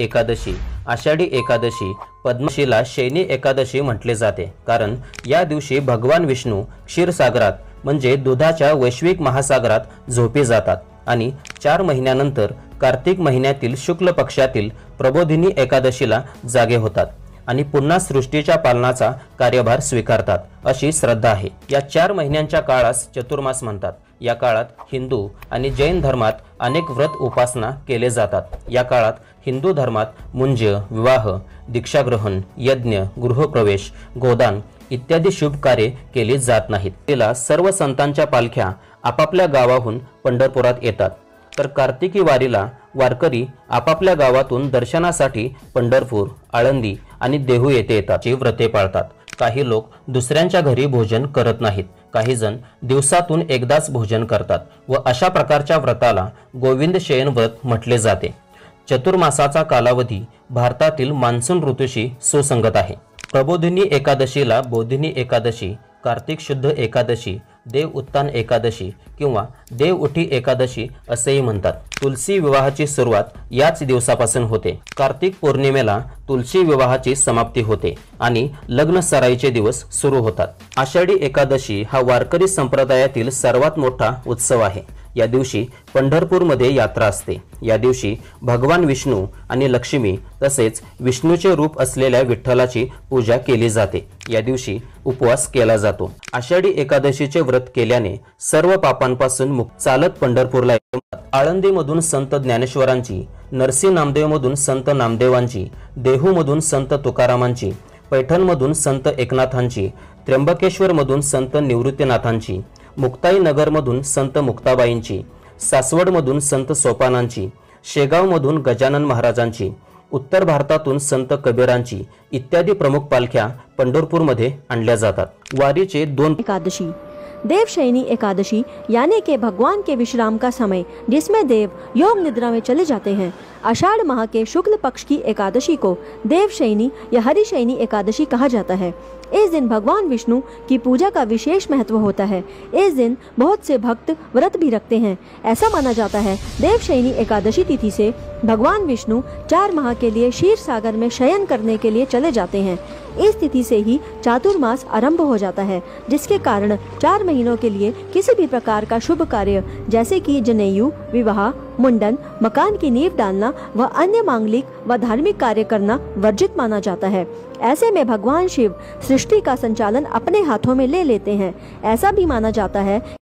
एकादशी, आषाढी एकादशी, पद्मशीला शयनी एकादशी म्हटले जाते, कारण या दिवशी भगवान विष्णू क्षीरसागरात म्हणजे दुधाच्या वैश्विक महासागरात झोपी जातात आणि 4 महिन्यानंतर कार्तिक महिन्यातील शुक्ल पक्षातील प्रबोधिनी एकादशीला जागे होतात आणि पुन्हा सृष्टीच्या पालनाचा कार्यभार स्वीकारतात अशी श्रद्धा आहे। या 4 महिन्यांच्या काळास चतुर्मास म्हणतात। या काळात हिंदू आणि जैन धर्मात अनेक व्रत उपासना केले जातात। या काळात हिंदू धर्मात मुंज, विवाह, दीक्षाग्रहण, यज्ञ, गृहप्रवेश, गोदान इत्यादी शुभ कार्ये केली जात नाहीत। तिला सर्व संतांच्या पालख्या आपापल्या गावाहून पंढरपुरात येतात, तर कार्तिकी वारीला वारकरी आपापल्या गावातून दर्शनासाठी पंढरपूर, आळंदी आणि देहू येथे येतात। ची व्रते पाळतात। काही लोक दुसऱ्यांच्या घरी भोजन करत नाहीत, काही जण दिवसातून एकदाच भोजन करतात व अशा प्रकारच्या व्रताला गोविंद शयन व्रत म्हटले जाते। चतुर्मासाचा कालावधी भारतातील मान्सून ऋतूशी सुसंगत आहे। प्रबोधिनी एकादशीला बोधिनी एकादशी, कार्तिक शुद्ध एकादशी, देव उत्तान एकादशी किंवा देव उठी एकादशी असेही म्हणतात। तुलसी विवाहाची सुरुवात याच दिवसापासून होते। कार्तिक पौर्णिमेला तुलसी विवाहाची समाप्ती होते आणि लग्न सराईचे दिवस सुरू होतात। आषाढी एकादशी हा वारकरी संप्रदायातील सर्वात मोठा उत्सव आहे। या दिवशी पंढरपूरमध्ये यात्रा असते। या दिवशी भगवान विष्णू आणि लक्ष्मी तसेच विष्णूचे रूप असलेल्या विठ्ठलाची पूजा केली जाते। या दिवशी उपवास केला जातो। आषाढी एकादशीचे व्रत केल्याने सर्व पापांपासून मुक्त चालत पंढरपूरला येतात। आळंदीमधून संत ज्ञानेश्वरांची, नरसी नामदेवमधून संत नामदेवांची, देहूमधून संत तुकारामांची, पैठणमधून संत एकनाथांची, त्र्यंबकेश्वरमधून संत निवृत्तीनाथांची, मुक्ताईनगरमधून संत मुक्ताबाईंची, सासवडमधून संत सोपानांची, शेगावमधून गजानन महाराजांची, उत्तर भारतातून संत कबीरांची इत्यादी प्रमुख पालख्या पंढरपूरमध्ये आणल्या जातात। वारीचे 2 एकादशी, देवशयनी एकादशी यानी कि भगवान के विश्राम का समय, जिसमें देव योग निद्रा में चले जाते हैं। आषाढ़ माह के शुक्ल पक्ष की एकादशी को देवशयनी या हरिशयनी एकादशी कहा जाता है। इस दिन भगवान विष्णु की पूजा का विशेष महत्व होता है। इस दिन बहुत से भक्त व्रत भी रखते हैं। ऐसा माना जाता है देवशयनी एकादशी तिथि से भगवान विष्णु 4 माह के लिए क्षीर सागर में शयन करने के लिए चले जाते हैं। इस तिथि से ही चातुर्मास आरंभ हो जाता है, जिसके कारण 4 महीनों के लिए किसी भी प्रकार का शुभ कार्य जैसे कि जनेयू, विवाह, मुंडन, मकान की नींव डालना व अन्य मांगलिक व धार्मिक कार्य करना वर्जित माना जाता है। ऐसे में भगवान शिव सृष्टि का संचालन अपने हाथों में ले लेते हैं। ऐसा भी माना जाता है